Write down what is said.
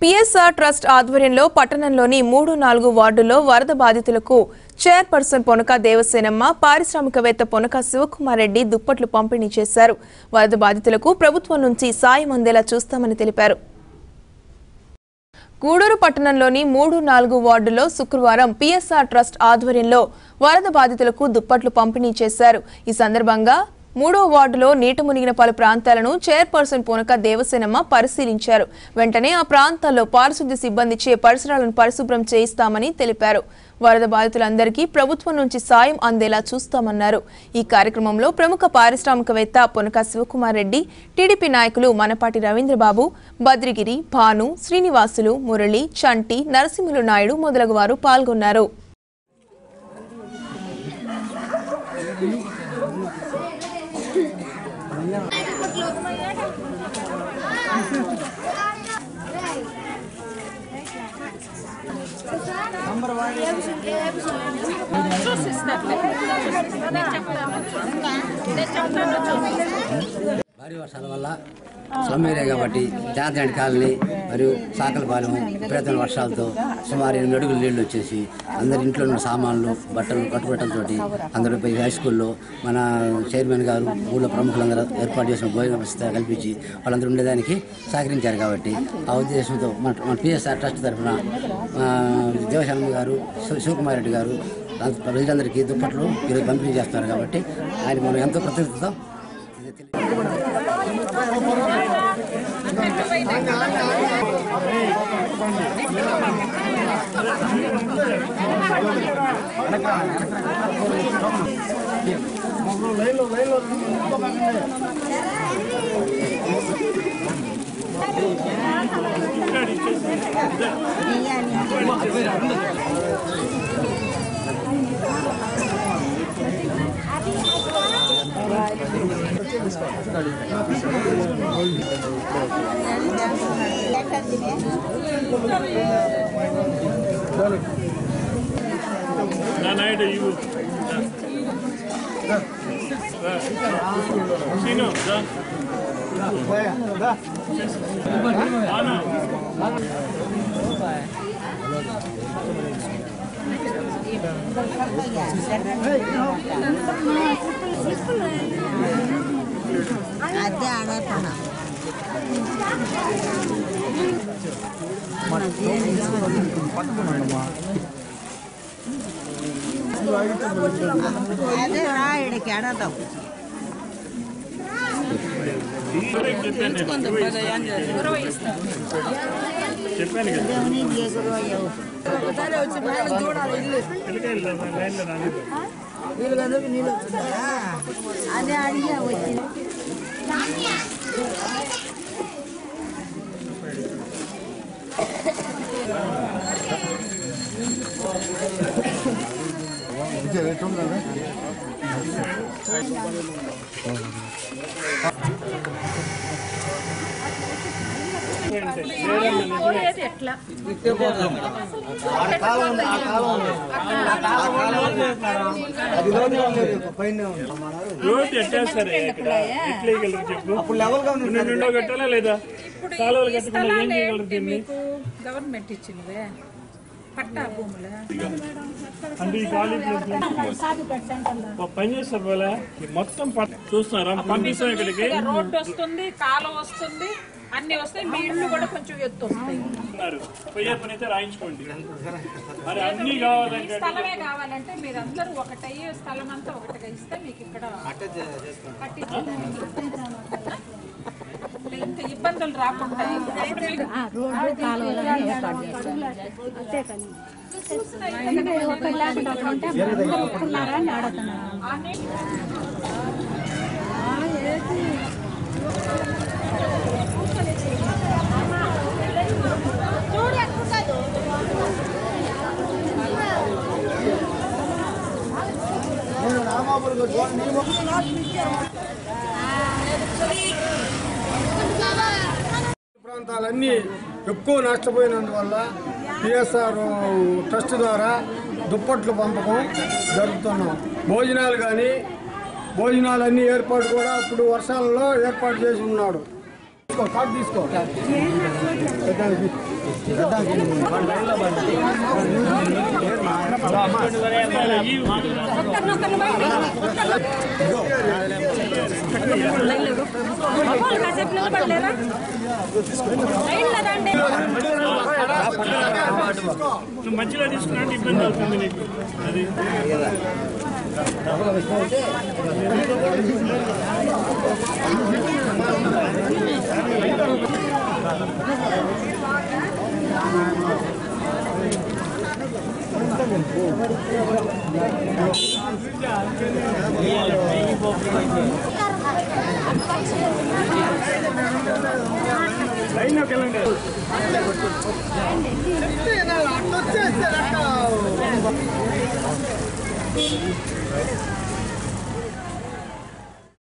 PSR trust ఆధ్వర్యంలో పట్టణంలోని 3-4 వార్డుల్లో వరద బాధితులకు చైర్పర్సన్ పొనక దేవసేనమ్మ, పారిశ్రామికవేత్త పొనక శివకుమార్ రెడ్డి దుప్పట్లు పంపిణీ చేశారు. వరద బాధితులకు ప్రభుత్వం నుంచి సాయం అందేలా చూస్తామని తెలిపారు. గూడూరు పట్టణంలోని 3-4 వార్డుల్లో శుక్రవారం పిఎస్ఆర్ ట్రస్ట్ ఆధ్వర్యంలో వరద బాధితులకు దుప్పట్లు పంపిణీ చేశారు. ఈ సందర్భంగా 3వ వార్డులో నీట మునిగిన పలు ప్రాంతాలను చైర్పర్సన్ పొనక దేవసేనమ్మ పరిశీలించారు. వెంటనే ఆ ప్రాంతాల్లో పారిశుద్ధ్య సిబ్బందిచే పరిసరాలను పరిశుభ్రం చేయిస్తామని తెలిపారు. వరద బాధితులందరికీ ప్రభుత్వం నుంచి సాయం అందేలా చూస్తామన్నారు. ఈ కార్యక్రమంలో ప్రముఖ పారిశ్రామికవేత్త పొనక శివకుమార్ రెడ్డి, టీడీపీ నాయకులు మనపాటి రవీంద్రబాబు, బద్రిగిరి, భాను, శ్రీనివాసులు, మురళి, చంటి, నరసింహులు నాయుడు మొదలగు వారు పాల్గొన్నారు. భారీ వర్షాల వల్ల స్లమ్ ఏరియా కాబట్టి జాతీయ కాలనీ మరియు సాకలపాలెం విపరీతమైన వర్షాలతో సుమారు 8 అడుగుల నీళ్లు వచ్చేసి అందరి ఇంట్లో ఉన్న సామాన్లు, బట్టలు, కట్టుబట్టలతోటి అందరూ హై స్కూల్లో మన చైర్మన్ గారు ఊళ్ళో ప్రముఖులందరూ ఏర్పాటు చేసిన భోజన వ్యవస్థ కల్పించి వాళ్ళందరూ ఉండేదానికి సహకరించారు. కాబట్టి ఆ ఉద్దేశంతో మన పిఎస్ఆర్ ట్రస్ట్ తరఫున దేవసేనమ్మ గారు, శివకుమార్ రెడ్డి గారు ప్రజలందరికీ దుప్పట్లు ఈరోజు పంపిణీ చేస్తున్నారు. కాబట్టి ఆయన మనం ఎంతో కృతజ్ఞతతో అదే ఆడతాను అదే రాయడికి ఆడతాం. అదే అడిగా వచ్చి రోడ్ ఎట్టేస్తారే చెప్పు. అప్పుడు లెవెల్ గా నిండో కట్టాలా లేదా కాలువలు కట్టకుండా ఏం చేయగలరు? దీన్ని గవర్నమెంట్ ఇచ్చింది పట్టా భూములు అంటే ఈ ఖాళీ పని చేస్తారు వాళ్ళ మొత్తం చూస్తున్నారా? పంపిస్తాం ఇక్కడికి. రోడ్డు వస్తుంది, కాలువ వస్తుంది, అన్ని వస్తాయి. మీ ఇల్లు కూడా కొంచెం ఎత్తు వస్తాయి. పోయే పని అయితే రాయించుకోండి. మరి అన్ని కావాలంటే స్థలమే కావాలంటే మీరందరూ ఒకటయ్యే స్థలం అంతా ఒకటిగా ఇస్తే మీకు ఇక్కడ ఇంత ఇబ్బందులు రాకుండా ప్రాంతాలన్నీ ఎక్కువ నష్టపోయినందువల్ల పిఎస్ఆర్ ట్రస్ట్ ద్వారా దుప్పట్లు పంపకం జరుపుతున్నాం. భోజనాలన్నీ ఏర్పాటు కూడా ఇప్పుడు వర్షాలలో ఏర్పాటు చేసి ఉన్నాడు. కార్డు తీసుకో నువ్వు మధ్యలో తీసుకున్నట్టు ఇబ్బంది అవుతుంది నీకు అది లైన్లోకి వెళ్ళండి.